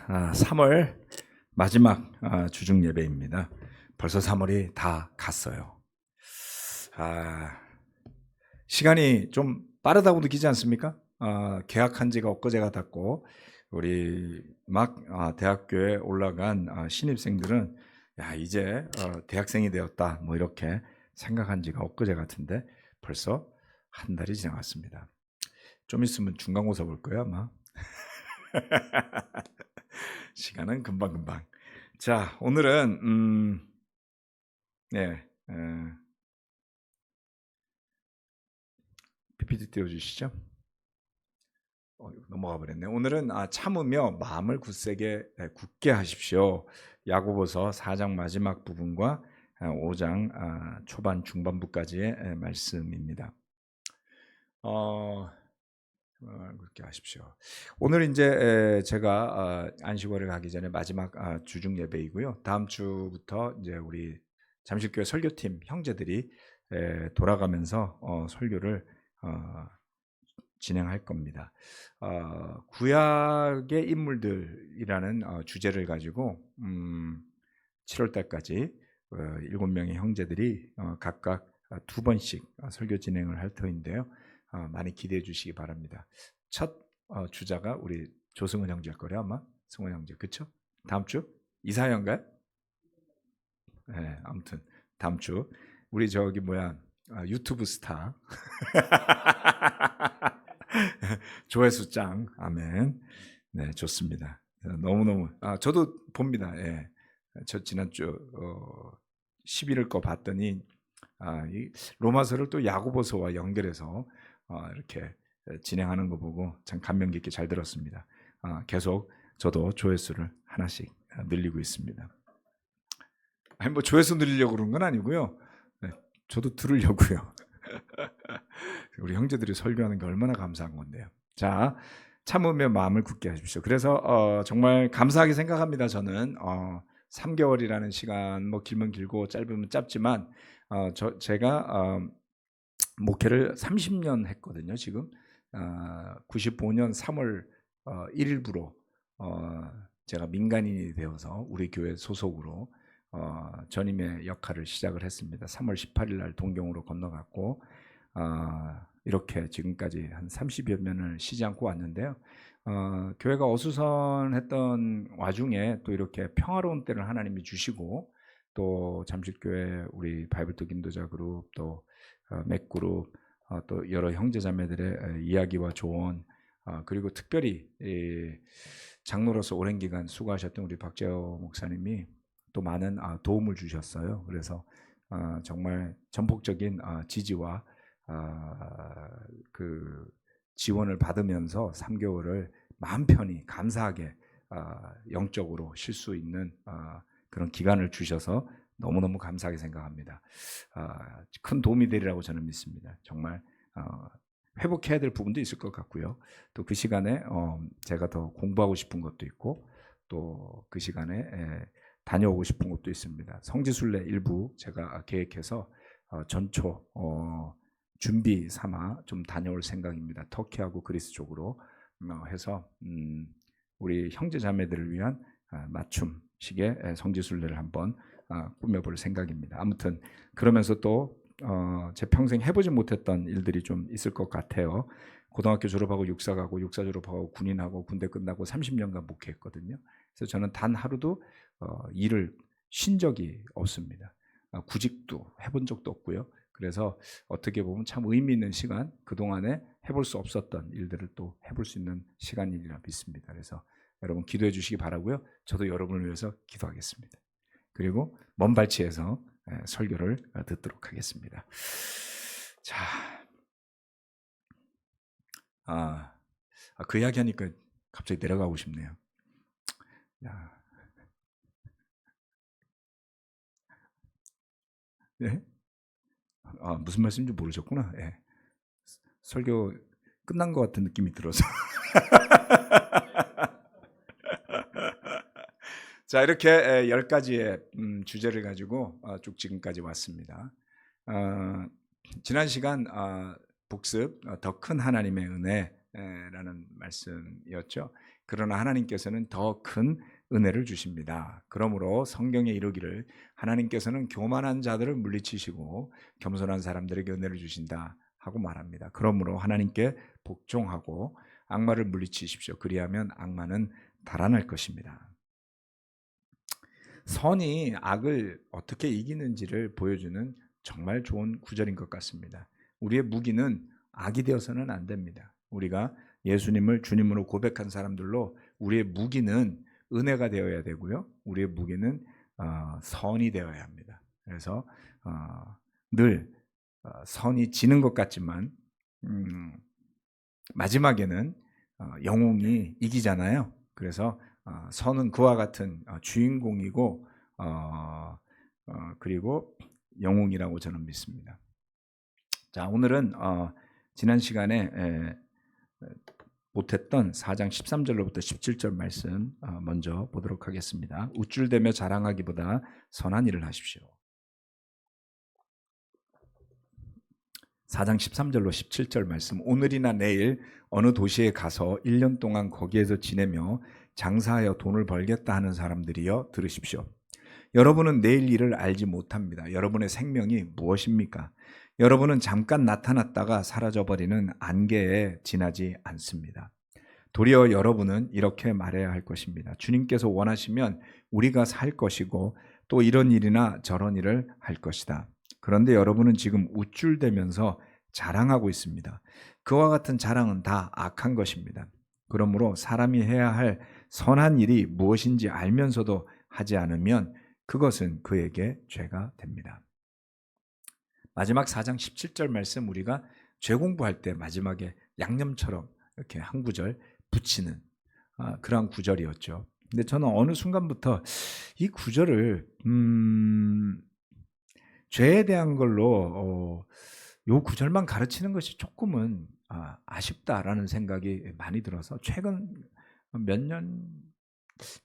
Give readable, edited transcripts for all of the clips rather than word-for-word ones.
3월 마지막 주중 예배입니다. 벌써 3월이 다 갔어요. 시간이 좀 빠르다고 느끼지 않습니까? 개학한 지가 엊그제가 됐고 우리 막 대학교에 올라간 신입생들은 이제 대학생이 되었다 뭐 이렇게 생각한 지가 엊그제 같은데 벌써 한 달이 지나갔습니다. 좀 있으면 중간고사 볼 거야 아마. 시간은 금방금방. 자, 오늘은 PPT 띄워주시죠. 넘어가 버렸네. 오늘은 참으며 마음을 굳게 하십시오. 야고보서 4장 마지막 부분과 5장 초반 중반부까지의 말씀입니다. 그렇게 하십시오. 오늘 이제 제가 안식월을 가기 전에 마지막 주중 예배이고요. 다음 주부터 이제 우리 잠실교회 설교팀 형제들이 돌아가면서 설교를 진행할 겁니다. 구약의 인물들이라는 주제를 가지고 7월 달까지 7명의 형제들이 각각 2번씩 설교 진행을 할 터인데요. 많이 기대해 주시기 바랍니다. 첫 주자가 우리 조승훈 형제일 거래요 아마. 승훈 형제 그쵸? 다음 주? 이사연가요? 네, 아무튼 다음 주 우리 유튜브 스타 조회수 짱. 아멘. 네, 좋습니다. 너무너무 저도 봅니다. 예. 저 지난주 11일 거 봤더니 이 로마서를 또 야고보서와 연결해서 이렇게 진행하는 거 보고 참 감명 깊게 잘 들었습니다. 계속 저도 조회수를 하나씩 늘리고 있습니다. 아니 뭐 조회수 늘리려고 그런 건 아니고요. 네, 저도 들으려고요. 우리 형제들이 설교하는 게 얼마나 감사한 건데요. 자, 참으며 마음을 굳게 하십시오. 그래서 정말 감사하게 생각합니다. 저는 3개월이라는 시간 뭐 길면 길고 짧으면 짧지만 제가 목회를 30년 했거든요. 지금 95년 3월 1일부로 제가 민간인이 되어서 우리 교회 소속으로 전임의 역할을 시작을 했습니다. 3월 18일 날 동경으로 건너갔고 이렇게 지금까지 한 30여 년을 쉬지 않고 왔는데요. 교회가 어수선했던 와중에 또 이렇게 평화로운 때를 하나님이 주시고 또 잠실교회 우리 바이블톡 인도자 그룹 또 맥그룹 또 여러 형제자매들의 이야기와 조언 그리고 특별히 장로로서 오랜 기간 수고하셨던 우리 박재호 목사님이 또 많은 도움을 주셨어요. 그래서 정말 전폭적인 지지와 그 지원을 받으면서 3개월을 마음 편히 감사하게 영적으로 쉴 수 있는 그런 기간을 주셔서 너무너무 감사하게 생각합니다. 큰 도움이 되리라고 저는 믿습니다. 정말 회복해야 될 부분도 있을 것 같고요. 또 그 시간에 제가 더 공부하고 싶은 것도 있고 또 그 시간에 다녀오고 싶은 것도 있습니다. 성지순례 일부 제가 계획해서 전초 준비 삼아 좀 다녀올 생각입니다. 터키하고 그리스 쪽으로 해서 우리 형제 자매들을 위한 맞춤식의 성지순례를 한번 꾸며볼 생각입니다. 아무튼 그러면서 또 제 평생 해보지 못했던 일들이 좀 있을 것 같아요. 고등학교 졸업하고 육사 가고 육사 졸업하고 군인하고 군대 끝나고 30년간 목회했거든요. 그래서 저는 단 하루도 일을 쉰 적이 없습니다. 구직도 해본 적도 없고요. 그래서 어떻게 보면 참 의미 있는 시간, 그동안에 해볼 수 없었던 일들을 또 해볼 수 있는 시간이라 믿습니다. 그래서 여러분 기도해 주시기 바라고요. 저도 여러분을 위해서 기도하겠습니다. 그리고 먼 발치에서 설교를 듣도록 하겠습니다. 자, 그 이야기 하니까 갑자기 내려가고 싶네요. 네? 무슨 말씀인지 모르셨구나. 예. 설교 끝난 것 같은 느낌이 들어서. 자, 이렇게 10가지의 주제를 가지고 쭉 지금까지 왔습니다. 지난 시간 복습 더 큰 하나님의 은혜 라는 말씀이었죠. 그러나 하나님께서는 더 큰 은혜를 주십니다. 그러므로 성경에 이르기를 하나님께서는 교만한 자들을 물리치시고 겸손한 사람들에게 은혜를 주신다 하고 말합니다. 그러므로 하나님께 복종하고 악마를 물리치십시오. 그리하면 악마는 달아날 것입니다. 선이 악을 어떻게 이기는지를 보여주는 정말 좋은 구절인 것 같습니다. 우리의 무기는 악이 되어서는 안 됩니다. 우리가 예수님을 주님으로 고백한 사람들로 우리의 무기는 은혜가 되어야 되고요. 우리의 무기는 선이 되어야 합니다. 그래서 늘 선이 지는 것 같지만 마지막에는 영웅이 이기잖아요. 그래서 선은 그와 같은 주인공이고 그리고 영웅이라고 저는 믿습니다. 자, 오늘은 지난 시간에 못했던 4장 13절로부터 17절 말씀 먼저 보도록 하겠습니다. 우쭐대며 자랑하기보다 선한 일을 하십시오. 4장 13절로 17절 말씀. 오늘이나 내일 어느 도시에 가서 1년 동안 거기에서 지내며 장사하여 돈을 벌겠다 하는 사람들이여 들으십시오. 여러분은 내일 일을 알지 못합니다. 여러분의 생명이 무엇입니까? 여러분은 잠깐 나타났다가 사라져버리는 안개에 지나지 않습니다. 도리어 여러분은 이렇게 말해야 할 것입니다. 주님께서 원하시면 우리가 살 것이고 또 이런 일이나 저런 일을 할 것이다. 그런데 여러분은 지금 우쭐대면서 자랑하고 있습니다. 그와 같은 자랑은 다 악한 것입니다. 그러므로 사람이 해야 할 선한 일이 무엇인지 알면서도 하지 않으면 그것은 그에게 죄가 됩니다. 마지막 4장 17절 말씀, 우리가 죄 공부할 때 마지막에 양념처럼 이렇게 한 구절 붙이는 그러한 구절이었죠. 근데 저는 어느 순간부터 이 구절을 죄에 대한 걸로 요 구절만 가르치는 것이 조금은 아쉽다라는 생각이 많이 들어서 최근 몇 년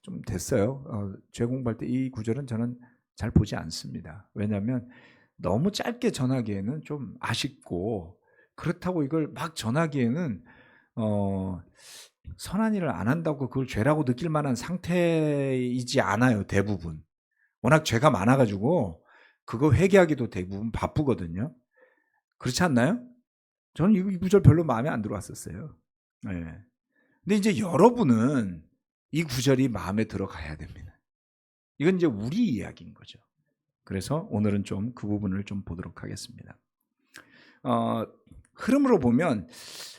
좀 됐어요. 죄 공부할 때 이 구절은 저는 잘 보지 않습니다. 왜냐하면 너무 짧게 전하기에는 좀 아쉽고, 그렇다고 이걸 막 전하기에는 선한 일을 안 한다고 그걸 죄라고 느낄 만한 상태이지 않아요. 대부분 워낙 죄가 많아가지고 그거 회개하기도 대부분 바쁘거든요. 그렇지 않나요? 저는 이 구절 별로 마음에 안 들어왔었어요. 네. 근데 이제 여러분은 이 구절이 마음에 들어가야 됩니다. 이건 이제 우리 이야기인 거죠. 그래서 오늘은 좀 그 부분을 좀 보도록 하겠습니다. 흐름으로 보면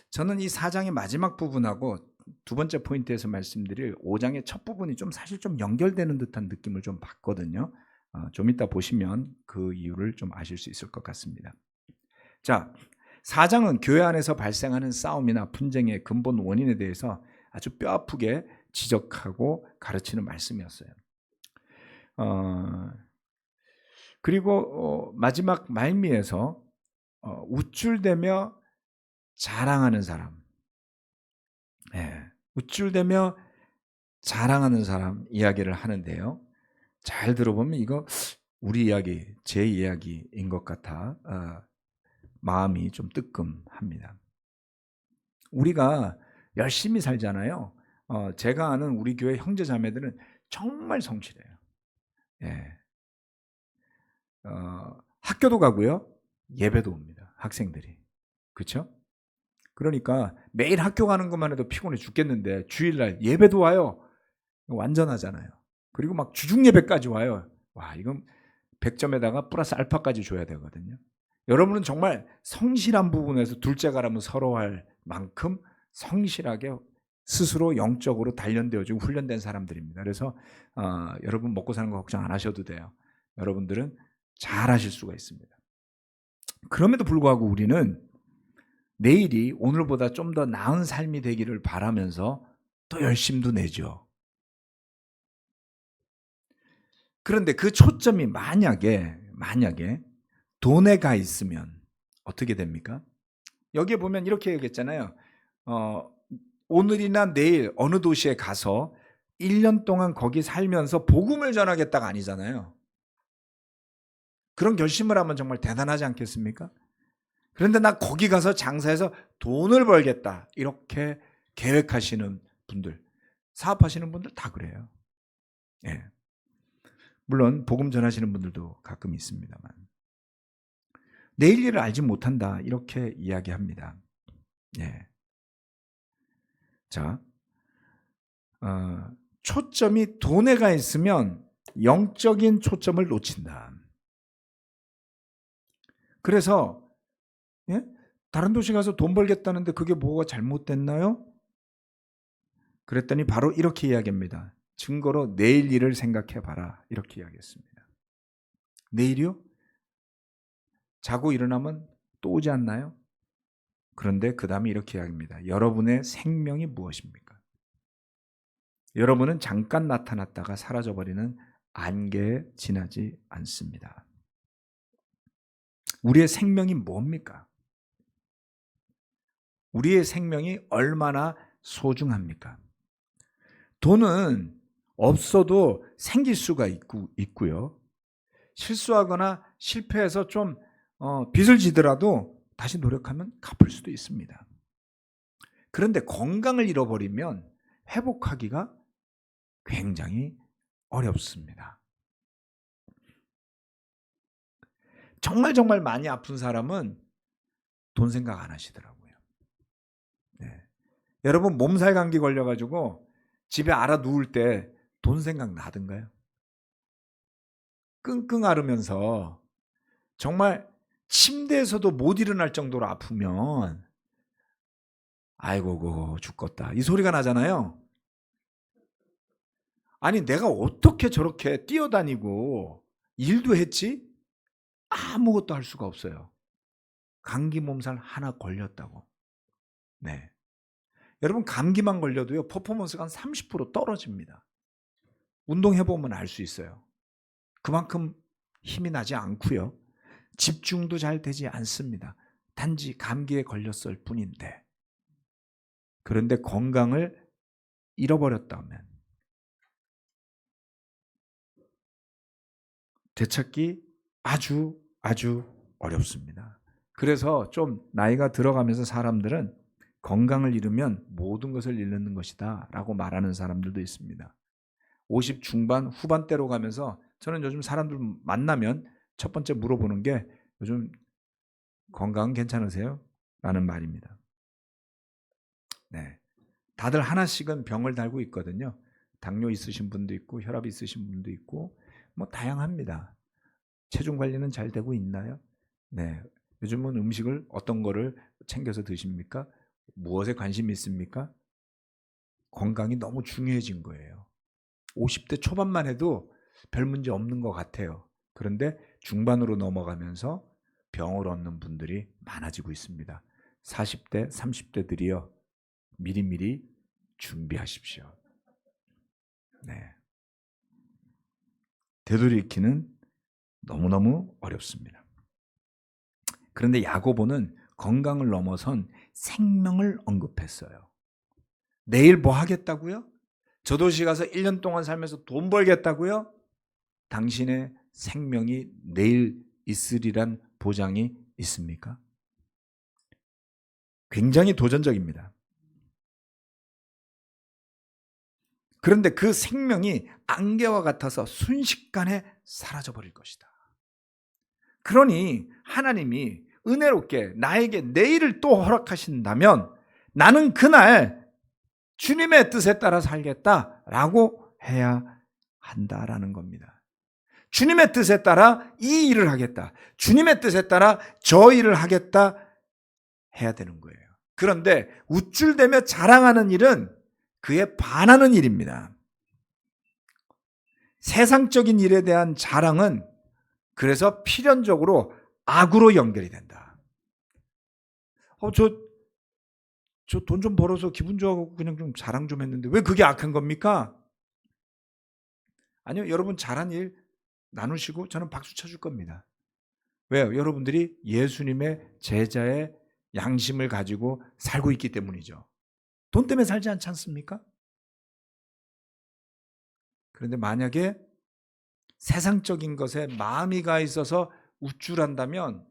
저는 이 4장의 마지막 부분하고 두 번째 포인트에서 말씀드릴 5장의 첫 부분이 좀 사실 좀 연결되는 듯한 느낌을 좀 받거든요. 좀 이따 보시면 그 이유를 좀 아실 수 있을 것 같습니다. 자, 4장은 교회 안에서 발생하는 싸움이나 분쟁의 근본 원인에 대해서 아주 뼈아프게 지적하고 가르치는 말씀이었어요. 그리고 마지막 말미에서 우쭐대며 자랑하는 사람, 우쭐대며 자랑하는 사람 이야기를 하는데요. 잘 들어보면 이거 우리 이야기, 제 이야기인 것 같아 마음이 좀 뜨끔합니다. 우리가 열심히 살잖아요. 제가 아는 우리 교회 형제 자매들은 정말 성실해요. 학교도 가고요, 예배도 옵니다. 학생들이. 그렇죠? 그러니까 매일 학교 가는 것만 해도 피곤해 죽겠는데 주일날 예배도 와요. 완전하잖아요. 그리고 막 주중 예배까지 와요. 와, 이건 100점에다가 플러스 알파까지 줘야 되거든요. 여러분은 정말 성실한 부분에서 둘째가라면 서러워할 만큼 성실하게 스스로 영적으로 단련되어지고 훈련된 사람들입니다. 그래서 여러분 먹고 사는 거 걱정 안 하셔도 돼요. 여러분들은 잘 하실 수가 있습니다. 그럼에도 불구하고 우리는 내일이 오늘보다 좀 더 나은 삶이 되기를 바라면서 또 열심도 내죠. 그런데 그 초점이 만약에 돈에 가 있으면 어떻게 됩니까? 여기에 보면 이렇게 얘기했잖아요. 오늘이나 내일 어느 도시에 가서 1년 동안 거기 살면서 복음을 전하겠다가 아니잖아요. 그런 결심을 하면 정말 대단하지 않겠습니까? 그런데 나 거기 가서 장사해서 돈을 벌겠다. 이렇게 계획하시는 분들, 사업하시는 분들 다 그래요. 예. 물론 복음 전하시는 분들도 가끔 있습니다만 내일 일을 알지 못한다 이렇게 이야기합니다. 예. 자, 초점이 돈에 가 있으면 영적인 초점을 놓친다. 그래서 예? 다른 도시 가서 돈 벌겠다는데 그게 뭐가 잘못됐나요? 그랬더니 바로 이렇게 이야기합니다. 증거로 내일 일을 생각해 봐라. 이렇게 이야기했습니다. 내일이요? 자고 일어나면 또 오지 않나요? 그런데 그 다음에 이렇게 이야기합니다. 여러분의 생명이 무엇입니까? 여러분은 잠깐 나타났다가 사라져버리는 안개에 지나지 않습니다. 우리의 생명이 뭡니까? 우리의 생명이 얼마나 소중합니까? 돈은 없어도 생길 수가 있고요. 실수하거나 실패해서 좀 빚을 지더라도 다시 노력하면 갚을 수도 있습니다. 그런데 건강을 잃어버리면 회복하기가 굉장히 어렵습니다. 정말 많이 아픈 사람은 돈 생각 안 하시더라고요. 네. 여러분 몸살 감기 걸려가지고 집에 알아 누울 때 돈 생각 나던가요? 끙끙 앓으면서 정말 침대에서도 못 일어날 정도로 아프면 아이고 죽겠다 이 소리가 나잖아요. 아니 내가 어떻게 저렇게 뛰어다니고 일도 했지? 아무것도 할 수가 없어요. 감기 몸살 하나 걸렸다고. 네. 여러분 감기만 걸려도요 퍼포먼스가 한 30% 떨어집니다. 운동해보면 알 수 있어요. 그만큼 힘이 나지 않고요. 집중도 잘 되지 않습니다. 단지 감기에 걸렸을 뿐인데. 그런데 건강을 잃어버렸다면 되찾기 아주 어렵습니다. 그래서 좀 나이가 들어가면서 사람들은 건강을 잃으면 모든 것을 잃는 것이다 라고 말하는 사람들도 있습니다. 50 중반 후반대로 가면서 저는 요즘 사람들 만나면 첫 번째 물어보는 게 요즘 건강 괜찮으세요? 라는 말입니다. 네. 다들 하나씩은 병을 달고 있거든요. 당뇨 있으신 분도 있고 혈압 있으신 분도 있고 뭐 다양합니다. 체중 관리는 잘 되고 있나요? 네. 요즘은 음식을 어떤 거를 챙겨서 드십니까? 무엇에 관심이 있습니까? 건강이 너무 중요해진 거예요. 50대 초반만 해도 별 문제 없는 것 같아요. 그런데 중반으로 넘어가면서 병을 얻는 분들이 많아지고 있습니다. 40대, 30대들이요. 미리미리 준비하십시오. 네. 되돌이키는 너무너무 어렵습니다. 그런데 야고보는 건강을 넘어선 생명을 언급했어요. 내일 뭐 하겠다고요? 저 도시 가서 1년 동안 살면서 돈 벌겠다고요? 당신의 생명이 내일 있으리란 보장이 있습니까? 굉장히 도전적입니다. 그런데 그 생명이 안개와 같아서 순식간에 사라져버릴 것이다. 그러니 하나님이 은혜롭게 나에게 내일을 또 허락하신다면 나는 그날 주님의 뜻에 따라 살겠다라고 해야 한다라는 겁니다. 주님의 뜻에 따라 이 일을 하겠다. 주님의 뜻에 따라 저 일을 하겠다 해야 되는 거예요. 그런데 우쭐대며 자랑하는 일은 그에 반하는 일입니다. 세상적인 일에 대한 자랑은 그래서 필연적으로 악으로 연결이 된다. 저 돈 좀 벌어서 기분 좋아하고 그냥 좀 자랑 좀 했는데 왜 그게 악한 겁니까? 아니요, 여러분 잘한 일 나누시고 저는 박수 쳐줄 겁니다. 왜요? 여러분들이 예수님의 제자의 양심을 가지고 살고 있기 때문이죠. 돈 때문에 살지 않지 않습니까? 그런데 만약에 세상적인 것에 마음이 가 있어서 우쭐한다면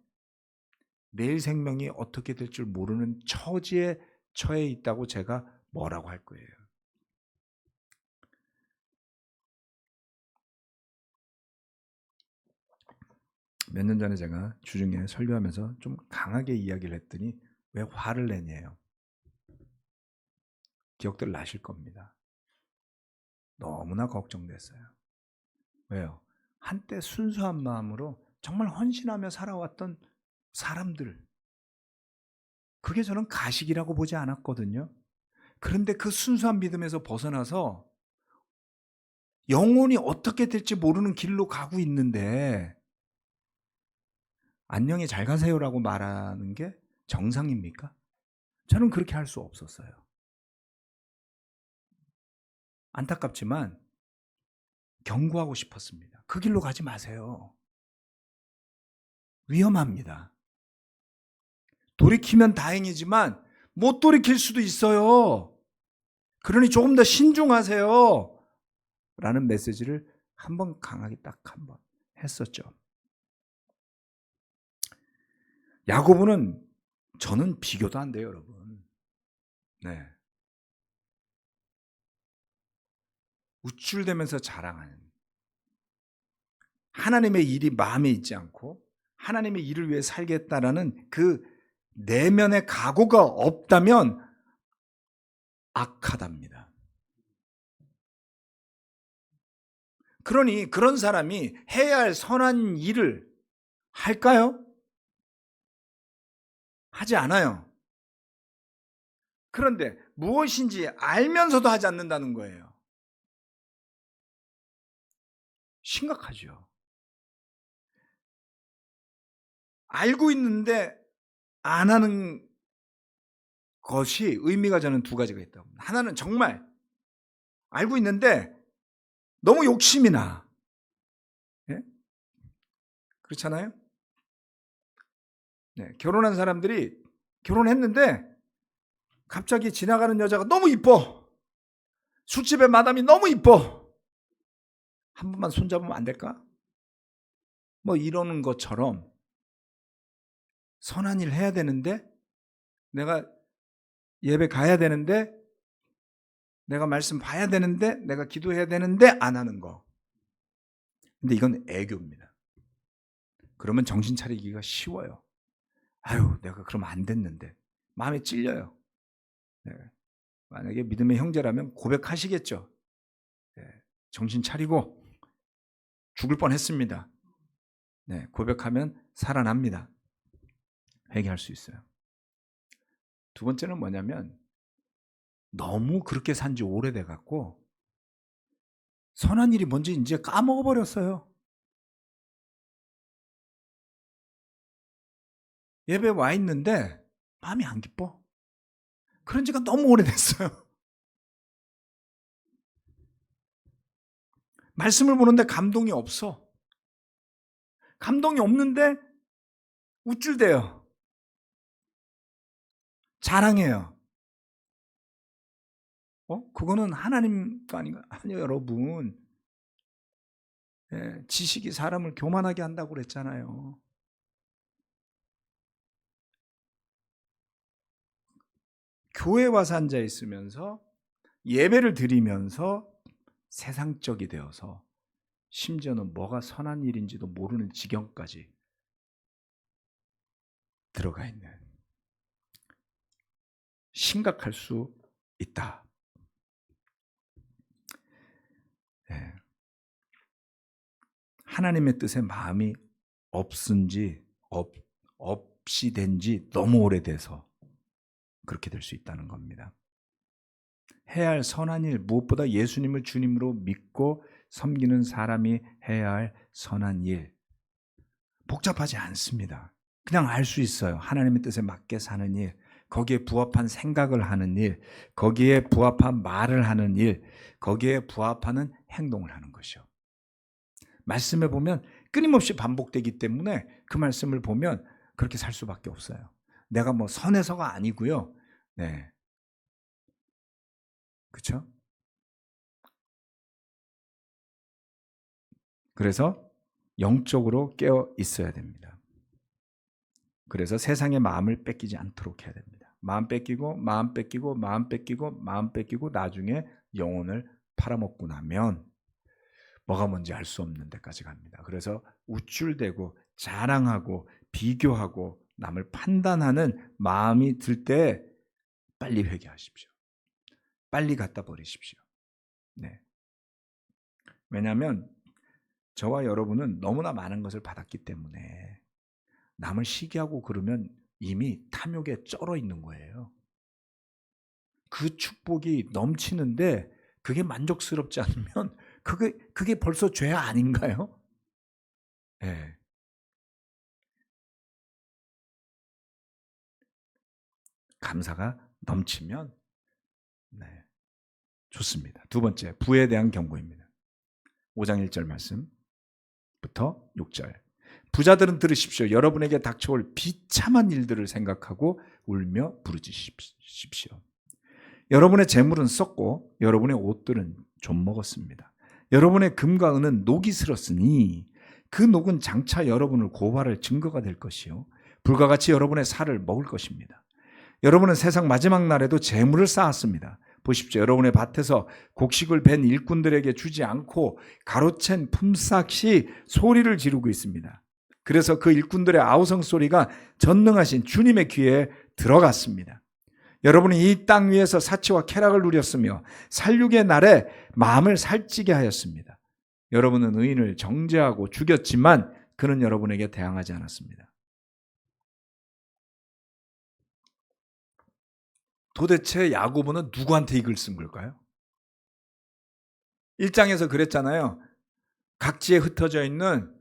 내일 생명이 어떻게 될 줄 모르는 처지에 처해 있다고 제가 뭐라고 할 거예요. 몇 년 전에 제가 주중에 설교하면서 좀 강하게 이야기를 했더니 왜 화를 내냐요. 기억들 나실 겁니다. 너무나 걱정됐어요. 왜요? 한때 순수한 마음으로 정말 헌신하며 살아왔던 사람들, 그게 저는 가식이라고 보지 않았거든요. 그런데 그 순수한 믿음에서 벗어나서 영혼이 어떻게 될지 모르는 길로 가고 있는데 안녕히 잘 가세요라고 말하는 게 정상입니까? 저는 그렇게 할 수 없었어요. 안타깝지만 경고하고 싶었습니다. 그 길로 가지 마세요. 위험합니다. 돌이키면 다행이지만 못 돌이킬 수도 있어요. 그러니 조금 더 신중하세요. 라는 메시지를 한번 강하게 딱 한번 했었죠. 야고보는 저는 비교도 안 돼요, 여러분. 네. 우쭐대면서 자랑하는 하나님의 일이 마음에 있지 않고 하나님의 일을 위해 살겠다라는 그 내면의 각오가 없다면 악하답니다. 그러니 그런 사람이 해야 할 선한 일을 할까요? 하지 않아요. 그런데 무엇인지 알면서도 하지 않는다는 거예요. 심각하죠. 알고 있는데 안 하는 것이 의미가 저는 두 가지가 있다고. 하나는 정말 알고 있는데 너무 욕심이 나. 예? 그렇잖아요? 네, 결혼한 사람들이 결혼했는데 갑자기 지나가는 여자가 너무 이뻐. 술집의 마담이 너무 이뻐. 한 번만 손잡으면 안 될까? 뭐 이러는 것처럼 선한 일 해야 되는데 내가 예배 가야 되는데 내가 말씀 봐야 되는데 내가 기도해야 되는데 안 하는 거. 근데 이건 애교입니다. 그러면 정신 차리기가 쉬워요. 아유, 내가 그러면 안 됐는데. 마음에 찔려요. 네. 만약에 믿음의 형제라면 고백하시겠죠. 네. 정신 차리고 죽을 뻔했습니다. 네. 고백하면 살아납니다. 회개할 수 있어요. 두 번째는 뭐냐면 너무 그렇게 산 지 오래돼 갖고 선한 일이 뭔지 이제 까먹어 버렸어요. 예배 와 있는데 마음이 안 기뻐. 그런 지가 너무 오래됐어요. 말씀을 보는데 감동이 없어. 감동이 없는데 우쭐대요. 자랑해요. 그거는 하나님과 아닌가? 아니요, 여러분. 예, 지식이 사람을 교만하게 한다고 그랬잖아요. 교회 와서 앉아 있으면서 예배를 드리면서 세상적이 되어서 심지어는 뭐가 선한 일인지도 모르는 지경까지 들어가 있는, 심각할 수 있다. 예. 하나님의 뜻에 마음이 없이 된 지 너무 오래돼서 그렇게 될 수 있다는 겁니다. 해야 할 선한 일, 무엇보다 예수님을 주님으로 믿고 섬기는 사람이 해야 할 선한 일, 복잡하지 않습니다. 그냥 알 수 있어요. 하나님의 뜻에 맞게 사는 일, 거기에 부합한 생각을 하는 일, 거기에 부합한 말을 하는 일, 거기에 부합하는 행동을 하는 것이요. 말씀에 보면 끊임없이 반복되기 때문에 그 말씀을 보면 그렇게 살 수밖에 없어요. 내가 뭐 선해서가 아니고요. 네. 그렇죠? 그래서 영적으로 깨어 있어야 됩니다. 그래서 세상의 마음을 뺏기지 않도록 해야 됩니다. 마음 뺏기고 마음 뺏기고 마음 뺏기고 마음 뺏기고 나중에 영혼을 팔아먹고 나면 뭐가 뭔지 알 수 없는 데까지 갑니다. 그래서 우쭐대고 자랑하고 비교하고 남을 판단하는 마음이 들 때 빨리 회개하십시오. 빨리 갖다 버리십시오. 네. 왜냐하면 저와 여러분은 너무나 많은 것을 받았기 때문에 남을 시기하고 그러면 이미 탐욕에 쩔어 있는 거예요. 그 축복이 넘치는데 그게 만족스럽지 않으면 그게 벌써 죄 아닌가요? 네. 감사가 넘치면 네, 좋습니다. 두 번째, 부에 대한 경고입니다. 5장 1절 말씀부터 6절. 부자들은 들으십시오. 여러분에게 닥쳐올 비참한 일들을 생각하고 울며 부르짖으십시오. 여러분의 재물은 썩고 여러분의 옷들은 좀 먹었습니다. 여러분의 금과 은은 녹이 슬었으니 그 녹은 장차 여러분을 고발할 증거가 될 것이요 불과 같이 여러분의 살을 먹을 것입니다. 여러분은 세상 마지막 날에도 재물을 쌓았습니다. 보십시오. 여러분의 밭에서 곡식을 벤 일꾼들에게 주지 않고 가로챈 품삯이 소리를 지르고 있습니다. 그래서 그 일꾼들의 아우성 소리가 전능하신 주님의 귀에 들어갔습니다. 여러분이 이 땅 위에서 사치와 쾌락을 누렸으며 살육의 날에 마음을 살찌게 하였습니다. 여러분은 의인을 정죄하고 죽였지만 그는 여러분에게 대항하지 않았습니다. 도대체 야고보는 누구한테 이 글 쓴 걸까요? 1장에서 그랬잖아요. 각지에 흩어져 있는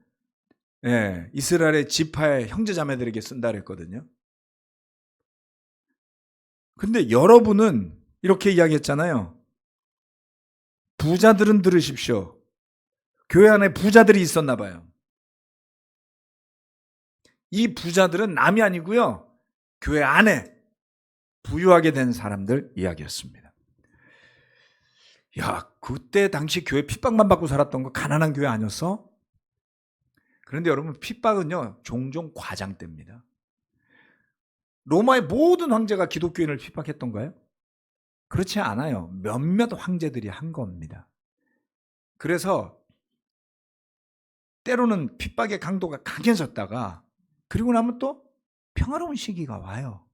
이스라엘의 지파의 형제자매들에게 쓴다 그랬거든요. 근데 여러분은 이렇게 이야기했잖아요. 부자들은 들으십시오. 교회 안에 부자들이 있었나 봐요. 이 부자들은 남이 아니고요. 교회 안에 부유하게 된 사람들 이야기였습니다. 야, 그때 당시 교회 핍박만 받고 살았던 거 가난한 교회 아니었어? 그런데 여러분, 핍박은요 종종 과장됩니다. 로마의 모든 황제가 기독교인을 핍박했던가요? 그렇지 않아요. 몇몇 황제들이 한 겁니다. 그래서 때로는 핍박의 강도가 강해졌다가 그리고 나면 또 평화로운 시기가 와요.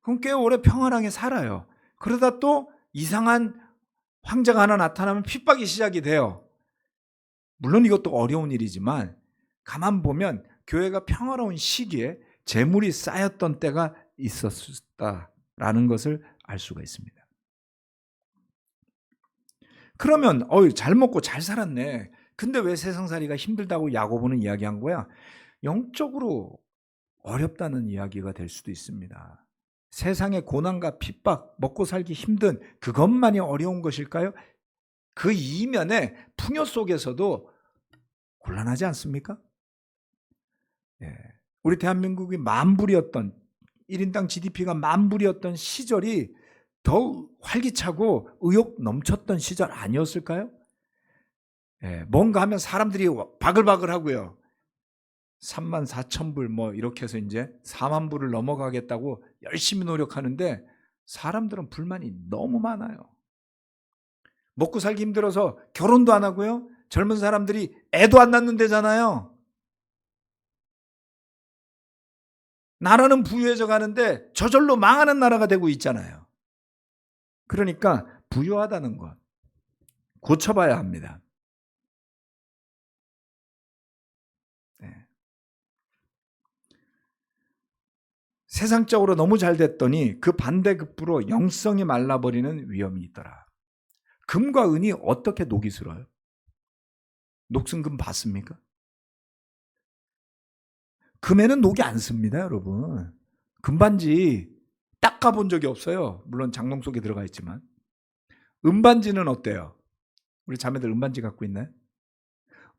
그럼 꽤 오래 평화하게 살아요. 그러다 또 이상한 황제가 하나 나타나면 핍박이 시작이 돼요. 물론 이것도 어려운 일이지만 가만 보면 교회가 평화로운 시기에 재물이 쌓였던 때가 있었다라는 것을 알 수가 있습니다. 그러면 잘 먹고 잘 살았네. 근데 왜 세상살이가 힘들다고 야고보는 이야기한 거야? 영적으로 어렵다는 이야기가 될 수도 있습니다. 세상의 고난과 핍박, 먹고 살기 힘든 그것만이 어려운 것일까요? 그 이면에 풍요 속에서도 곤란하지 않습니까? 우리 대한민국이 만불이었던 1인당 GDP가 만불이었던 시절이 더 활기차고 의욕 넘쳤던 시절 아니었을까요? 뭔가 하면 사람들이 바글바글 하고요. 34,000불 뭐 이렇게 해서 이제 4만 불을 넘어가겠다고 열심히 노력하는데 사람들은 불만이 너무 많아요. 먹고 살기 힘들어서 결혼도 안 하고요. 젊은 사람들이 애도 안 낳는다잖아요. 나라는 부유해져 가는데 저절로 망하는 나라가 되고 있잖아요. 그러니까 부유하다는 것 고쳐봐야 합니다. 세상적으로 너무 잘 됐더니 그 반대급부로 영성이 말라버리는 위험이 있더라. 금과 은이 어떻게 녹이 슬어요? 녹슨 금 봤습니까? 금에는 녹이 안 씁니다, 여러분. 금반지 닦아본 적이 없어요. 물론 장롱 속에 들어가 있지만. 은반지는 어때요? 우리 자매들 은반지 갖고 있나요?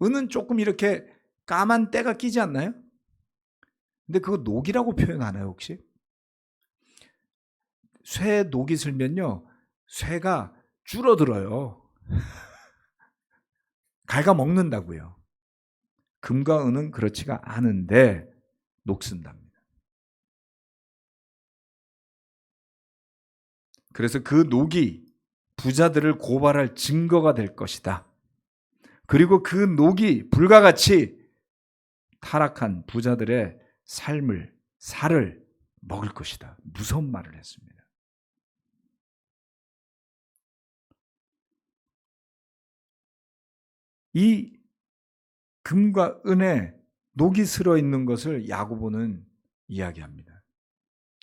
은은 조금 이렇게 까만 때가 끼지 않나요? 근데 그거 녹이라고 표현하나요, 혹시? 쇠 녹이 슬면요, 쇠가 줄어들어요. 갉아먹는다고요. 금과 은은 그렇지가 않은데 녹슨답니다. 그래서 그 녹이 부자들을 고발할 증거가 될 것이다. 그리고 그 녹이 불과 같이 타락한 부자들의 살을 먹을 것이다. 무서운 말을 했습니다. 이 금과 은에 녹이 슬어 있는 것을 야고보는 이야기합니다.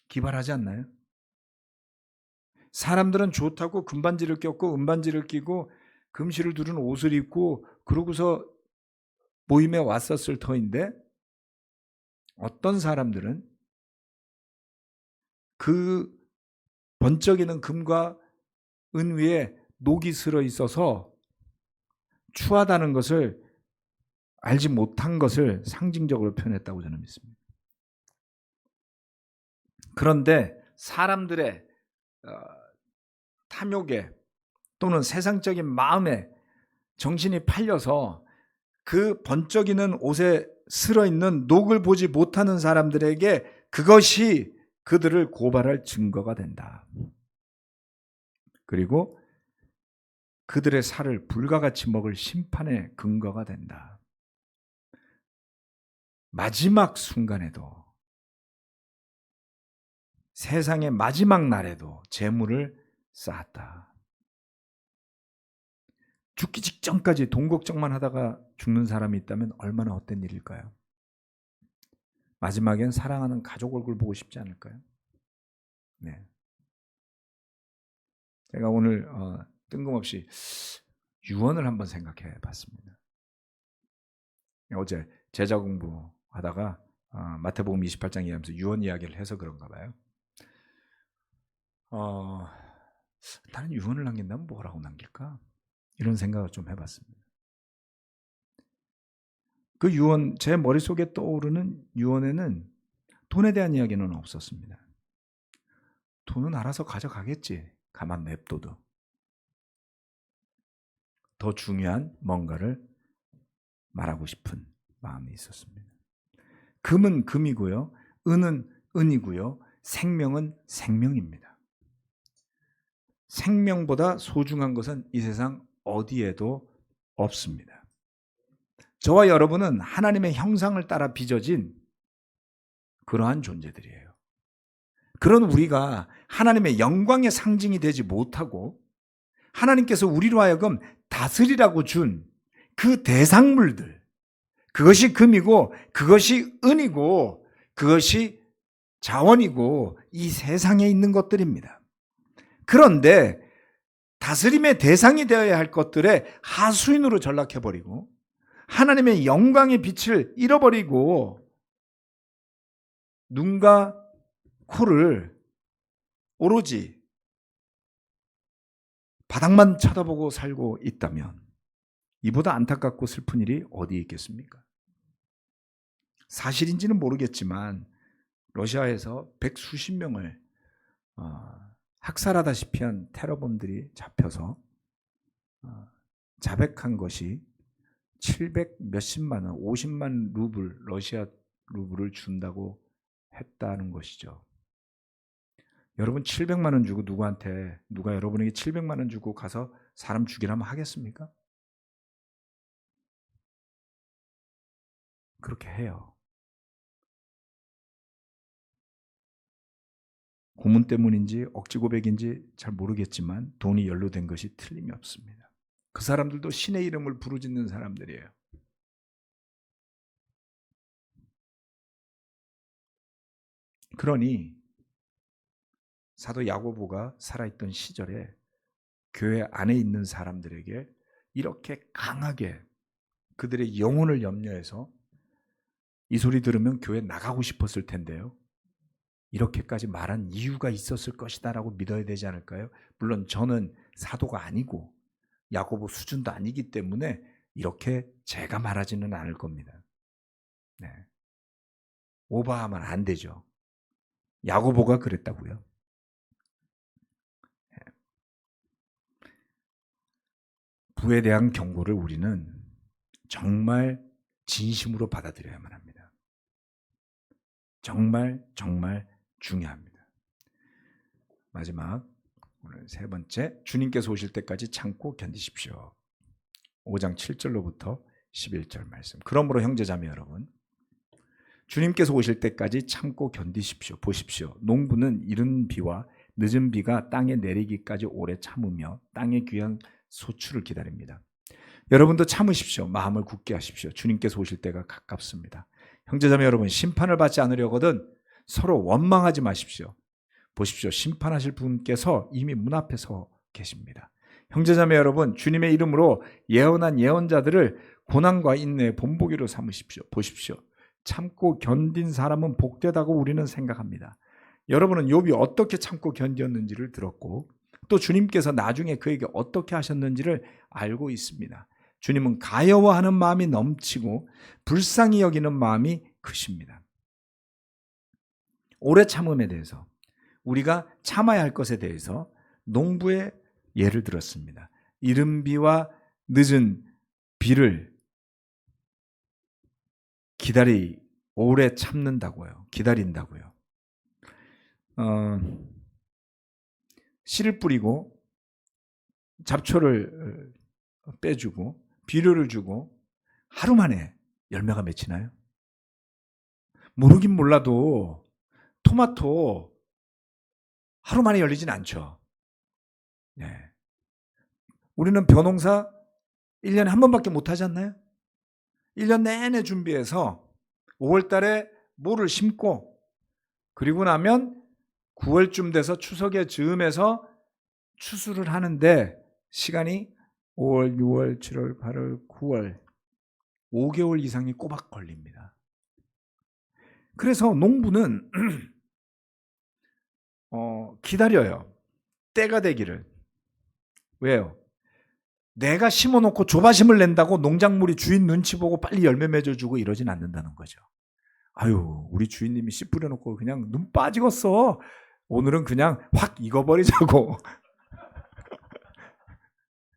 기발하지 않나요? 사람들은 좋다고 금반지를 꼈고 은반지를 끼고 금실을 두른 옷을 입고 그러고서 모임에 왔었을 터인데 어떤 사람들은 그 번쩍이는 금과 은 위에 녹이 슬어 있어서 추하다는 것을 알지 못한 것을 상징적으로 표현했다고 저는 믿습니다. 그런데 사람들의 탐욕에 또는 세상적인 마음에 정신이 팔려서 그 번쩍이는 옷에 슬어 있는 녹을 보지 못하는 사람들에게 그것이 그들을 고발할 증거가 된다. 그리고 그들의 살을 불과 같이 먹을 심판의 근거가 된다. 마지막 순간에도, 세상의 마지막 날에도 재물을 쌓았다. 죽기 직전까지 돈 걱정만 하다가 죽는 사람이 있다면 얼마나 헛된 일일까요? 마지막엔 사랑하는 가족 얼굴 보고 싶지 않을까요? 네. 제가 오늘 뜬금없이 유언을 한번 생각해 봤습니다. 어제 제자 공부하다가 마태복음 28장 이야기하면서 유언 이야기를 해서 그런가 봐요. 나는 유언을 남긴다면 뭐라고 남길까? 이런 생각을 좀 해봤습니다. 그 유언, 제 머릿속에 떠오르는 유언에는 돈에 대한 이야기는 없었습니다. 돈은 알아서 가져가겠지. 가만 냅둬도. 더 중요한 뭔가를 말하고 싶은 마음이 있었습니다. 금은 금이고요. 은은 은이고요. 생명은 생명입니다. 생명보다 소중한 것은 이 세상 어디에도 없습니다. 저와 여러분은 하나님의 형상을 따라 빚어진 그러한 존재들이에요. 그런 우리가 하나님의 영광의 상징이 되지 못하고 하나님께서 우리로 하여금 다스리라고 준 그 대상물들, 그것이 금이고 그것이 은이고 그것이 자원이고 이 세상에 있는 것들입니다. 그런데 다스림의 대상이 되어야 할 것들의 하수인으로 전락해버리고 하나님의 영광의 빛을 잃어버리고 눈과 코를 오로지 바닥만 쳐다보고 살고 있다면 이보다 안타깝고 슬픈 일이 어디 있겠습니까? 사실인지는 모르겠지만 러시아에서 100수십 명을 학살하다시피 한 테러범들이 잡혀서 자백한 것이 700 몇십만 원, 50만 루블, 러시아 루블을 준다고 했다는 것이죠. 여러분 700만 원 주고 누가 여러분에게 700만 원 주고 가서 사람 죽이라면 하겠습니까? 그렇게 해요. 고문 때문인지 억지 고백인지 잘 모르겠지만 돈이 연루된 것이 틀림이 없습니다. 그 사람들도 신의 이름을 부르짖는 사람들이에요. 그러니 사도 야고보가 살아있던 시절에 교회 안에 있는 사람들에게 이렇게 강하게 그들의 영혼을 염려해서 이 소리 들으면 교회 나가고 싶었을 텐데요. 이렇게까지 말한 이유가 있었을 것이다라고 믿어야 되지 않을까요? 물론 저는 사도가 아니고 야고보 수준도 아니기 때문에 이렇게 제가 말하지는 않을 겁니다. 네. 오버하면 안 되죠. 야고보가 그랬다고요. 부에 대한 경고를 우리는 정말 진심으로 받아들여야만 합니다. 정말 중요합니다. 마지막 오늘 세 번째, 주님께서 오실 때까지 참고 견디십시오. 5장 7절로부터 11절 말씀. 그러므로 형제자매 여러분, 주님께서 오실 때까지 참고 견디십시오. 보십시오. 농부는 이른 비와 늦은 비가 땅에 내리기까지 오래 참으며 땅의 귀한 소출을 기다립니다. 여러분도 참으십시오. 마음을 굳게 하십시오. 주님께서 오실 때가 가깝습니다. 형제자매 여러분, 심판을 받지 않으려거든 서로 원망하지 마십시오. 보십시오. 심판하실 분께서 이미 문 앞에 서 계십니다. 형제자매 여러분, 주님의 이름으로 예언한 예언자들을 고난과 인내의 본보기로 삼으십시오. 보십시오. 참고 견딘 사람은 복되다고 우리는 생각합니다. 여러분은 욥이 어떻게 참고 견뎠는지를 들었고 또 주님께서 나중에 그에게 어떻게 하셨는지를 알고 있습니다. 주님은 가여워하는 마음이 넘치고 불쌍히 여기는 마음이 크십니다. 오래 참음에 대해서, 우리가 참아야 할 것에 대해서 농부의 예를 들었습니다. 이른 비와 늦은 비를 오래 참는다고요. 기다린다고요. 씨를 뿌리고 잡초를 빼주고 비료를 주고 하루 만에 열매가 맺히나요? 모르긴 몰라도 토마토 하루 만에 열리진 않죠. 네. 우리는 벼농사 1년에 한 번밖에 못 하지 않나요? 1년 내내 준비해서 5월 달에 모를 심고 그리고 나면 9월쯤 돼서 추석에 즈음해서 추수를 하는데 시간이 5월, 6월, 7월, 8월, 9월 5개월 이상이 꼬박 걸립니다. 그래서 농부는 기다려요. 때가 되기를. 왜요? 내가 심어놓고 조바심을 낸다고 농작물이 주인 눈치 보고 빨리 열매 맺어주고 이러진 않는다는 거죠. 아유, 우리 주인님이 씨 뿌려놓고 그냥 눈 빠지겠어. 오늘은 그냥 확 익어버리자고.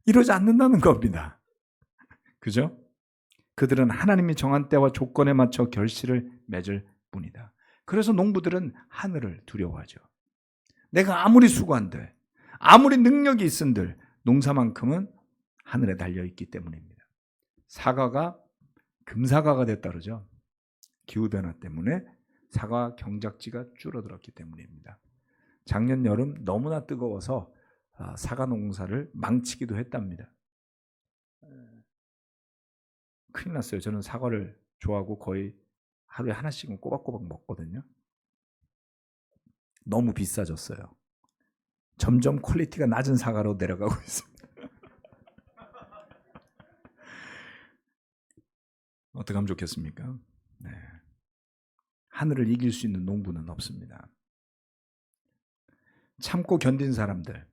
이러지 않는다는 겁니다. 그죠? 그들은 하나님이 정한 때와 조건에 맞춰 결실을 맺을 뿐이다. 그래서 농부들은 하늘을 두려워하죠. 내가 아무리 수고한들, 아무리 능력이 있은들 농사만큼은 하늘에 달려있기 때문입니다. 사과가 금사과가 됐다 그러죠. 기후변화 때문에 사과 경작지가 줄어들었기 때문입니다. 작년 여름 너무나 뜨거워서 사과 농사를 망치기도 했답니다. 큰일 났어요. 저는 사과를 좋아하고 거의 하루에 하나씩은 꼬박꼬박 먹거든요. 너무 비싸졌어요. 점점 퀄리티가 낮은 사과로 내려가고 있습니다. 어떻게 하면 좋겠습니까? 네. 하늘을 이길 수 있는 농부는 없습니다. 참고 견딘 사람들.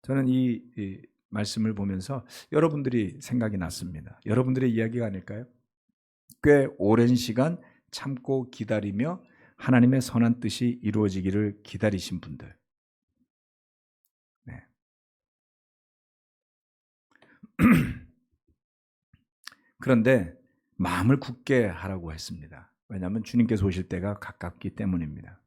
저는 이 말씀을 보면서 여러분들이 생각이 났습니다. 여러분들의 이야기가 아닐까요? 꽤 오랜 시간 참고 기다리며 하나님의 선한 뜻이 이루어지기를 기다리신 분들. 네. 그런데 마음을 굳게 하라고 했습니다. 왜냐하면 주님께서 오실 때가 가깝기 때문입니다.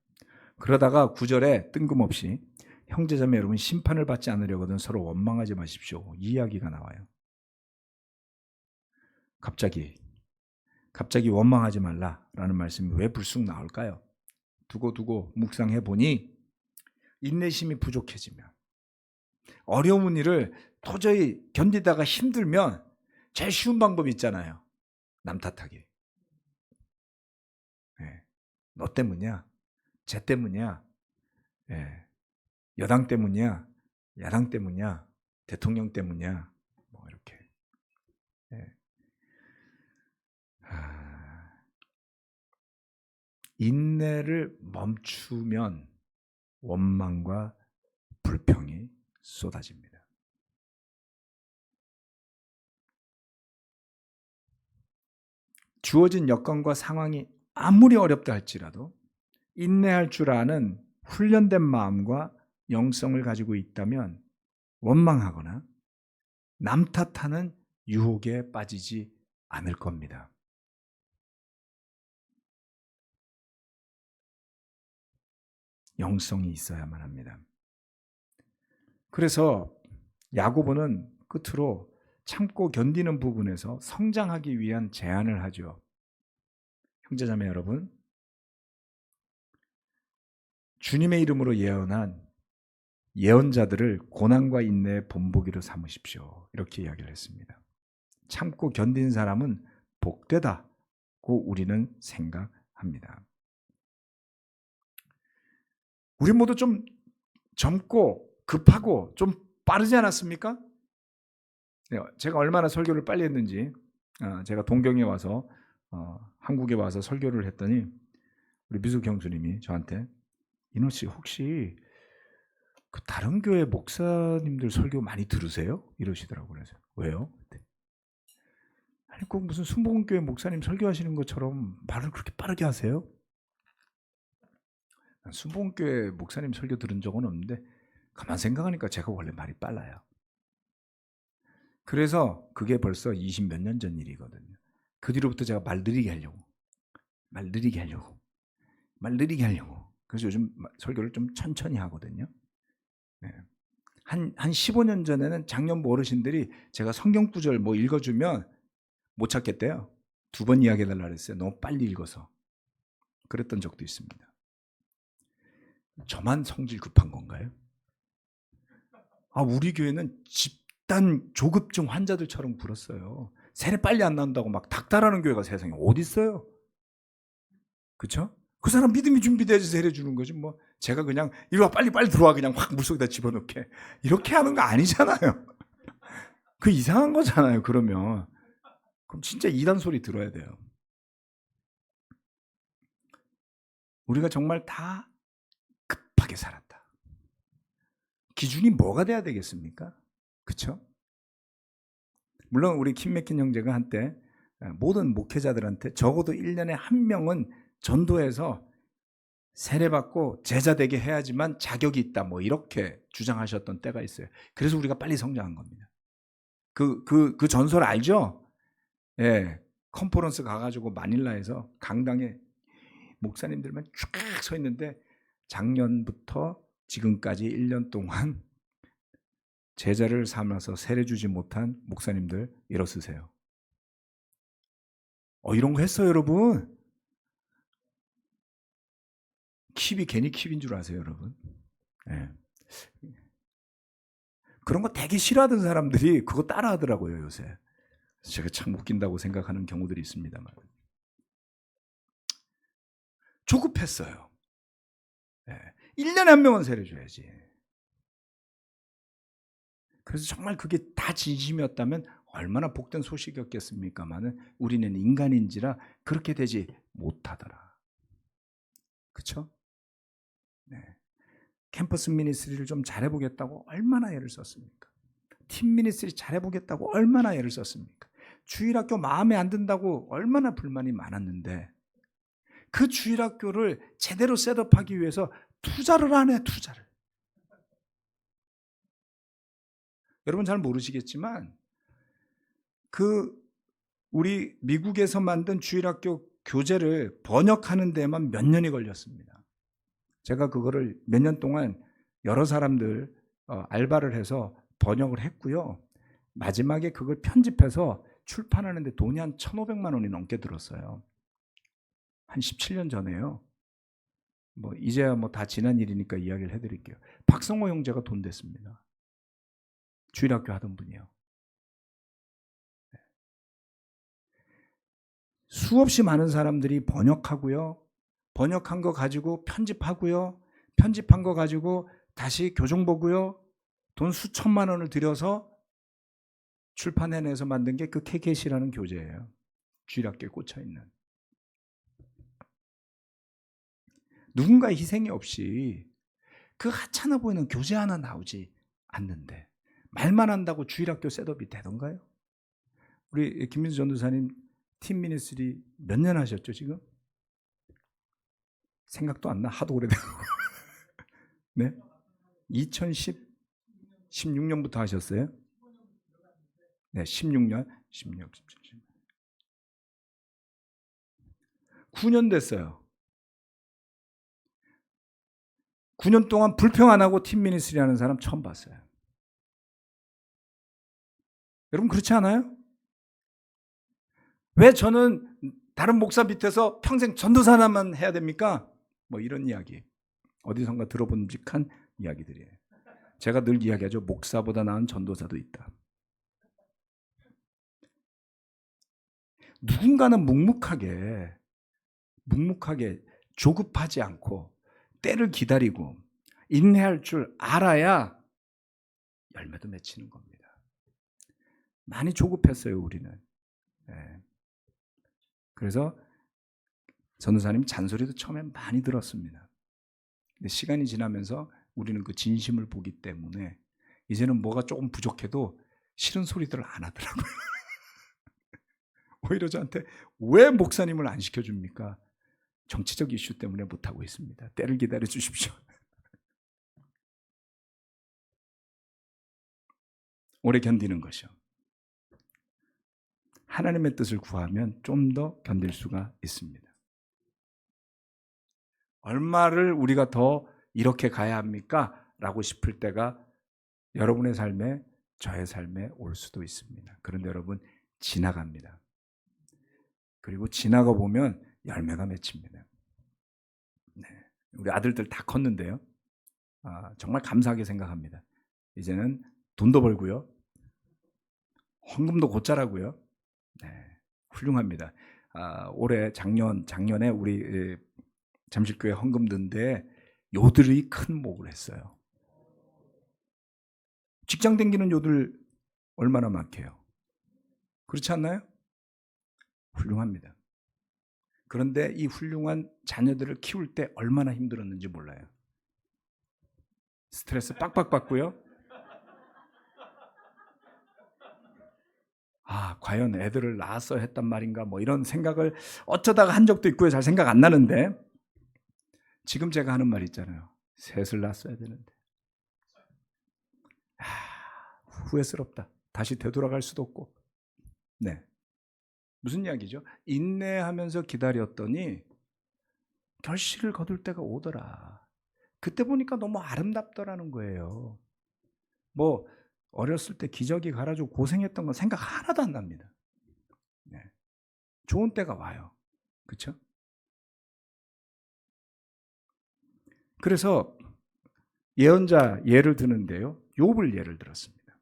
그러다가 9절에 뜬금없이 형제자매 여러분, 심판을 받지 않으려거든 서로 원망하지 마십시오. 이 이야기가 나와요. 갑자기 원망하지 말라라는 말씀이 왜 불쑥 나올까요? 두고 묵상해 보니 인내심이 부족해지면, 어려운 일을 도저히 견디다가 힘들면 제일 쉬운 방법이 있잖아요. 남 탓하기. 네. 너 때문이야. 쟤 때문이야. 네. 여당 때문이야. 야당 때문이야. 대통령 때문이야. 뭐 이렇게. 네. 인내를 멈추면 원망과 불평이 쏟아집니다. 주어진 여건과 상황이 아무리 어렵다 할지라도 인내할 줄 아는 훈련된 마음과 영성을 가지고 있다면 원망하거나 남 탓하는 유혹에 빠지지 않을 겁니다. 영성이 있어야만 합니다. 그래서 야고보는 끝으로 참고 견디는 부분에서 성장하기 위한 제안을 하죠. 형제자매 여러분, 주님의 이름으로 예언한 예언자들을 고난과 인내의 본보기로 삼으십시오. 이렇게 이야기를 했습니다. 참고 견딘 사람은 복되다고 우리는 생각합니다. 우리 모두 좀 젊고 급하고 좀 빠르지 않았습니까? 제가 얼마나 설교를 빨리 했는지, 제가 동경에 와서 한국에 와서 설교를 했더니 우리 미숙 형수님이 저한테, 인호 씨 혹시 그 다른 교회 목사님들 설교 많이 들으세요? 이러시더라고요. 그래서 왜요? 아니 꼭 무슨 순복음교회 목사님 설교하시는 것처럼 말을 그렇게 빠르게 하세요? 순복음교회 목사님 설교 들은 적은 없는데 가만 생각하니까 제가 원래 말이 빨라요. 그래서 그게 벌써 20 몇 년 전 일이거든요. 그 뒤로부터 제가 말 느리게 하려고. 그래서 요즘 설교를 좀 천천히 하거든요. 네. 한 15년 전에는 장년부 어르신들이 제가 성경 구절 뭐 읽어주면 못 찾겠대요. 2번 이야기해달라 그랬어요. 너무 빨리 읽어서. 그랬던 적도 있습니다. 저만 성질 급한 건가요? 우리 교회는 집단 조급증 환자들처럼 굴었어요. 세례 빨리 안 나온다고 막 닥달하는 교회가 세상에 어디 있어요? 그렇죠? 그 사람 믿음이 준비돼야지 세례 주는 거지 뭐. 제가 그냥 이리 와 빨리 들어와 그냥 확 물속에다 집어넣게 이렇게 하는 거 아니잖아요. 그 이상한 거잖아요. 그러면 그럼 진짜 이단 소리 들어야 돼요. 우리가 정말 다 급하게 살았다. 기준이 뭐가 돼야 되겠습니까? 그렇죠? 물론 우리 킴맥킨 형제가 한때 모든 목회자들한테 적어도 1년에 한 명은 전도해서 세례받고 제자 되게 해야지만 자격이 있다 뭐 이렇게 주장하셨던 때가 있어요. 그래서 우리가 빨리 성장한 겁니다. 그 전설 알죠? 예, 컨퍼런스 가가지고 마닐라에서 강당에 목사님들만 쫙 서 있는데 작년부터 지금까지 1년 동안 제자를 삼아서 세례 주지 못한 목사님들 일어서세요. 이런 거 했어요, 여러분. 킵이 괜히 킵인 줄 아세요, 여러분? 예. 그런 거 되게 싫어하던 사람들이 그거 따라하더라고요, 요새. 제가 참 웃긴다고 생각하는 경우들이 있습니다만. 조급했어요. 1년에 한 명은 세례 줘야지. 그래서 정말 그게 다 진심이었다면 얼마나 복된 소식이었겠습니까마는 우리는 인간인지라 그렇게 되지 못하더라. 그렇죠? 네. 캠퍼스 미니스트리를 좀 잘해보겠다고 얼마나 애를 썼습니까? 팀 미니스트리 잘해보겠다고 얼마나 애를 썼습니까? 주일학교 마음에 안 든다고 얼마나 불만이 많았는데 그 주일학교를 제대로 셋업하기 위해서 투자를 안 해, 투자를. 여러분 잘 모르시겠지만 우리 미국에서 만든 주일학교 교재를 번역하는 데만 몇 년이 걸렸습니다. 제가 그거를 몇 년 동안 여러 사람들 알바를 해서 번역을 했고요. 마지막에 그걸 편집해서 출판하는데 돈이 한 1,500만 원이 넘게 들었어요. 한 17년 전에요. 뭐 이제야 뭐 다 지난 일이니까 이야기를 해드릴게요. 박성호 형제가 돈 댔습니다. 주일학교 하던 분이요. 수없이 많은 사람들이 번역하고요. 번역한 거 가지고 편집하고요. 편집한 거 가지고 다시 교정 보고요. 돈 수천만 원을 들여서 출판해내서 만든 게 그 KKC라는 교재예요. 주일학교에 꽂혀있는. 누군가의 희생이 없이 그 하찮아 보이는 교재 하나 나오지 않는데 말만 한다고 주일학교 셋업이 되던가요? 우리 김민수 전도사님 팀 미니스트리 몇 년 하셨죠 지금? 생각도 안 나. 하도 오래되고. 네? 2016년부터 하셨어요? 네, 16년. 16, 17, 9년 됐어요. 9년 동안 불평 안 하고 팀 미니스트리 하는 사람 처음 봤어요. 여러분 그렇지 않아요? 왜 저는 다른 목사 밑에서 평생 전도사만 해야 됩니까? 뭐 이런 이야기. 어디선가 들어본 직한 이야기들이에요. 제가 늘 이야기하죠. 목사보다 나은 전도사도 있다. 누군가는 묵묵하게 조급하지 않고 때를 기다리고 인내할 줄 알아야 열매도 맺히는 겁니다. 많이 조급했어요, 우리는. 네. 그래서 전도사님 잔소리도 처음에 많이 들었습니다. 근데 시간이 지나면서 우리는 그 진심을 보기 때문에 이제는 뭐가 조금 부족해도 싫은 소리들을 안 하더라고요. 오히려 저한테 왜 목사님을 안 시켜줍니까? 정치적 이슈 때문에 못하고 있습니다. 때를 기다려 주십시오. 오래 견디는 것이요. 하나님의 뜻을 구하면 좀 더 견딜 수가 있습니다. 얼마를 우리가 더 이렇게 가야 합니까? 라고 싶을 때가 여러분의 삶에 저의 삶에 올 수도 있습니다. 그런데 여러분 지나갑니다. 그리고 지나가 보면 열매가 맺힙니다. 네. 우리 아들들 다 컸는데요. 정말 감사하게 생각합니다. 이제는 돈도 벌고요. 헌금도 곧잘하고요. 네. 훌륭합니다. 올해 작년에 우리 잠실교회 헌금 든데 요들이 큰 목을 했어요. 직장 다니는 요들 얼마나 많게요? 그렇지 않나요? 훌륭합니다. 그런데 이 훌륭한 자녀들을 키울 때 얼마나 힘들었는지 몰라요. 스트레스 빡빡 받고요. 과연 애들을 낳았어야 했단 말인가 뭐 이런 생각을 어쩌다가 한 적도 있고요. 잘 생각 안 나는데 지금 제가 하는 말 있잖아요. 셋을 낳았어야 되는데. 후회스럽다. 다시 되돌아갈 수도 없고. 네. 무슨 이야기죠? 인내하면서 기다렸더니 결실을 거둘 때가 오더라. 그때 보니까 너무 아름답더라는 거예요. 뭐 어렸을 때 기저귀 갈아주고 고생했던 건 생각 하나도 안 납니다. 네. 좋은 때가 와요. 그렇죠? 그래서 예언자 예를 드는데요. 욥을 예를 들었습니다.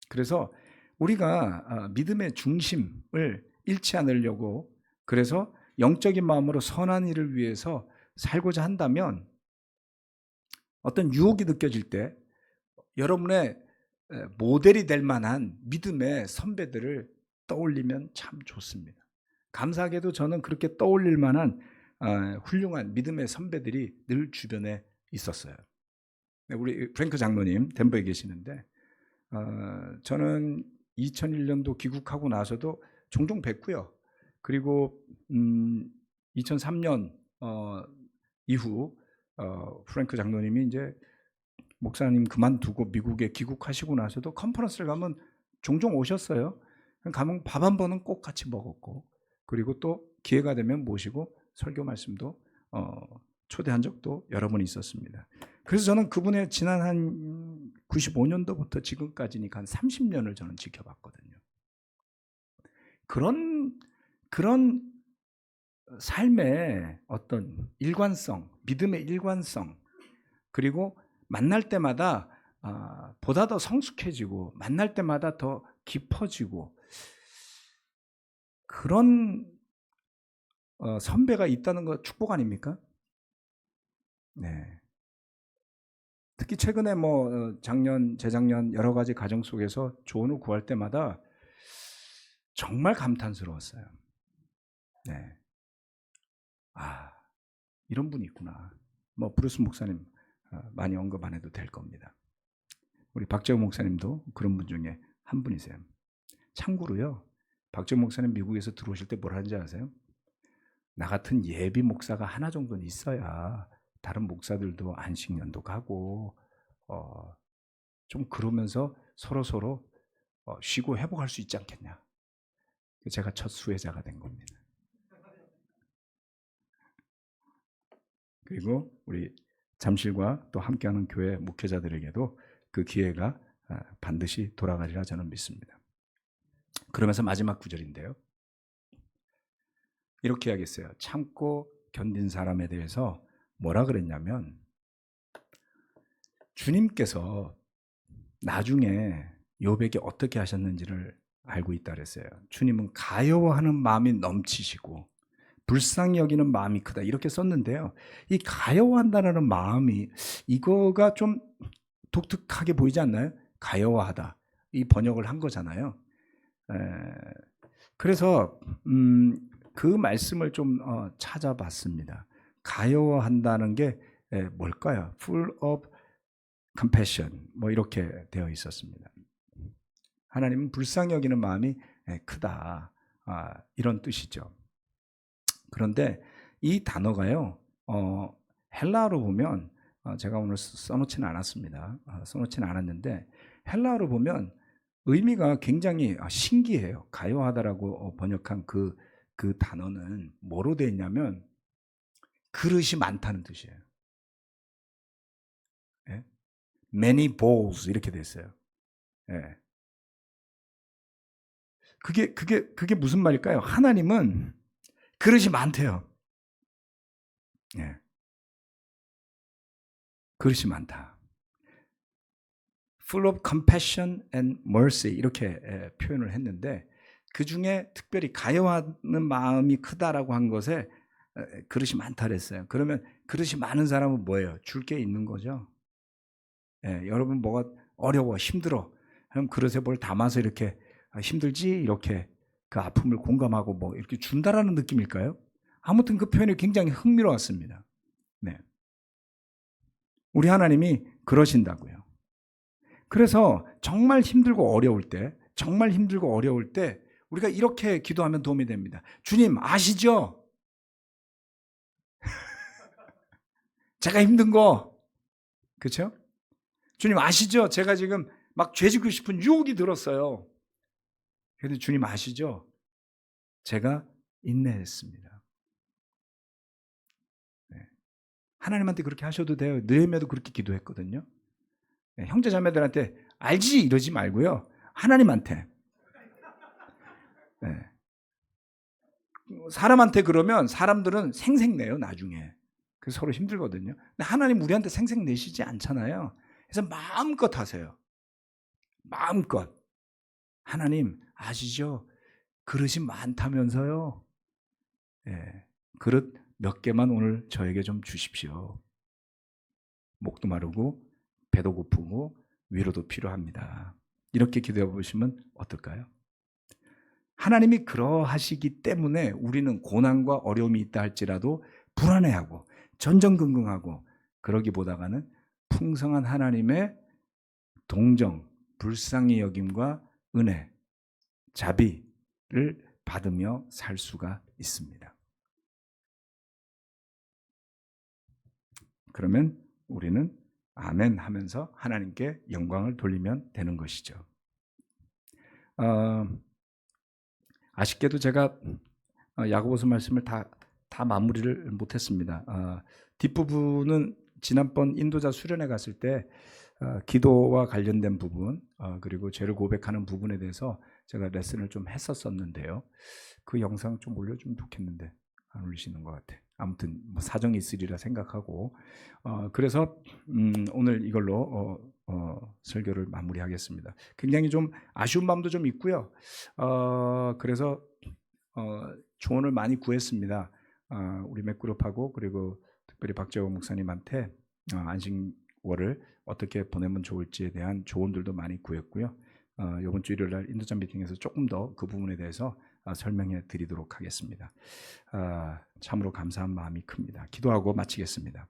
그래서 우리가 믿음의 중심을 잃지 않으려고 그래서 영적인 마음으로 선한 일을 위해서 살고자 한다면 어떤 유혹이 느껴질 때 여러분의 모델이 될 만한 믿음의 선배들을 떠올리면 참 좋습니다. 감사하게도 저는 그렇게 떠올릴 만한 훌륭한 믿음의 선배들이 늘 주변에 있었어요. 우리 프랭크 장로님 덴버에 계시는데 저는 2001년도 귀국하고 나서도 종종 뵙고요. 그리고 2003년 이후 프랭크 장로님이 이제 목사님 그만두고 미국에 귀국하시고 나서도 컨퍼런스를 가면 종종 오셨어요. 가면 밥 한 번은 꼭 같이 먹었고 그리고 또 기회가 되면 모시고 설교 말씀도 초대한 적도 여러 번 있었습니다. 그래서 저는 그분의 지난 한 95년도부터 지금까지니까 한 30년을 저는 지켜봤거든요. 그런 삶의 어떤 일관성, 믿음의 일관성, 그리고 만날 때마다 보다 더 성숙해지고 만날 때마다 더 깊어지고 그런 선배가 있다는 거 축복 아닙니까? 네. 특히 최근에 뭐 작년, 재작년 여러 가지 과정 속에서 조언을 구할 때마다 정말 감탄스러웠어요. 네. 이런 분이 있구나. 뭐 브루스 목사님 많이 언급 안 해도 될 겁니다. 우리 박재호 목사님도 그런 분 중에 한 분이세요. 참고로요. 박재호 목사님 미국에서 들어오실 때 뭘 하는지 아세요? 나 같은 예비 목사가 하나 정도는 있어야 다른 목사들도 안식년도 가고 좀 그러면서 서로 쉬고 회복할 수 있지 않겠냐. 제가 첫 수혜자가 된 겁니다. 그리고 우리 잠실과 또 함께하는 교회 목회자들에게도 그 기회가 반드시 돌아가리라 저는 믿습니다. 그러면서 마지막 구절인데요. 이렇게 해야겠어요. 참고 견딘 사람에 대해서 뭐라 그랬냐면 주님께서 나중에 욥에게 어떻게 하셨는지를 알고 있다 그랬어요. 주님은 가여워하는 마음이 넘치시고 불쌍히 여기는 마음이 크다 이렇게 썼는데요. 이 가여워한다는 마음이 이거가 좀 독특하게 보이지 않나요? 가여워하다 이 번역을 한 거잖아요. 그래서 그 말씀을 좀 찾아봤습니다. 가여워한다는 게 뭘까요? Full of compassion 뭐 이렇게 되어 있었습니다. 하나님은 불쌍히 여기는 마음이 크다 이런 뜻이죠. 그런데 이 단어가요 헬라어로 보면 제가 오늘 써놓지는 않았습니다. 써놓지는 않았는데 헬라어로 보면 의미가 굉장히 신기해요. 가요하다라고 번역한 그 단어는 뭐로 되어 있냐면 그릇이 많다는 뜻이에요. 예? Many bowls 이렇게 되어 있어요. 예. 그게 무슨 말일까요? 하나님은 그릇이 많대요. 예. 그릇이 많다. Full of compassion and mercy 이렇게 표현을 했는데 그 중에 특별히 가여워하는 마음이 크다라고 한 것에 그릇이 많다 그랬어요. 그러면 그릇이 많은 사람은 뭐예요? 줄 게 있는 거죠. 예, 여러분 뭐가 어려워 힘들어 그럼 그릇에 뭘 담아서 이렇게 힘들지 이렇게 그 아픔을 공감하고 뭐 이렇게 준다라는 느낌일까요? 아무튼 그 표현이 굉장히 흥미로웠습니다. 네. 우리 하나님이 그러신다고요. 그래서 정말 힘들고 어려울 때 우리가 이렇게 기도하면 도움이 됩니다. 주님 아시죠? 제가 힘든 거 그렇죠? 주님 아시죠? 제가 지금 막 죄짓고 싶은 유혹이 들었어요. 그런데 주님 아시죠? 제가 인내했습니다. 네. 하나님한테 그렇게 하셔도 돼요. 느헤미야도 그렇게 기도했거든요. 네, 형제 자매들한테 알지 이러지 말고요. 하나님한테. 네. 사람한테 그러면 사람들은 생색내요 나중에. 그래서 서로 힘들거든요. 근데 하나님 우리한테 생색내시지 않잖아요. 그래서 마음껏 하세요. 마음껏. 하나님 아시죠? 그릇이 많다면서요. 네. 그릇 몇 개만 오늘 저에게 좀 주십시오. 목도 마르고 배도 고프고 위로도 필요합니다. 이렇게 기도해 보시면 어떨까요? 하나님이 그러하시기 때문에 우리는 고난과 어려움이 있다 할지라도 불안해하고 전전긍긍하고 그러기보다는 풍성한 하나님의 동정, 불쌍히 여김과 은혜, 자비를 받으며 살 수가 있습니다. 그러면 우리는 아멘 하면서 하나님께 영광을 돌리면 되는 것이죠. 아쉽게도 제가 야고보서 말씀을 다 마무리를 못했습니다. 뒷부분은 지난번 인도자 수련회 갔을 때 기도와 관련된 부분 그리고 죄를 고백하는 부분에 대해서 제가 레슨을 좀 했었었는데요. 그 영상 좀 올려주면 좋겠는데 안 올리시는 것 같아. 아무튼 뭐 사정이 있으리라 생각하고 그래서 오늘 이걸로 설교를 마무리하겠습니다. 굉장히 좀 아쉬운 마음도 좀 있고요. 그래서 조언을 많이 구했습니다. 우리 맥그룹하고 그리고 특별히 박재호 목사님한테 안식월을 어떻게 보내면 좋을지에 대한 조언들도 많이 구했고요. 이번 주 일요일 날 인도자 미팅에서 조금 더 그 부분에 대해서 설명해 드리도록 하겠습니다. 참으로 감사한 마음이 큽니다. 기도하고 마치겠습니다.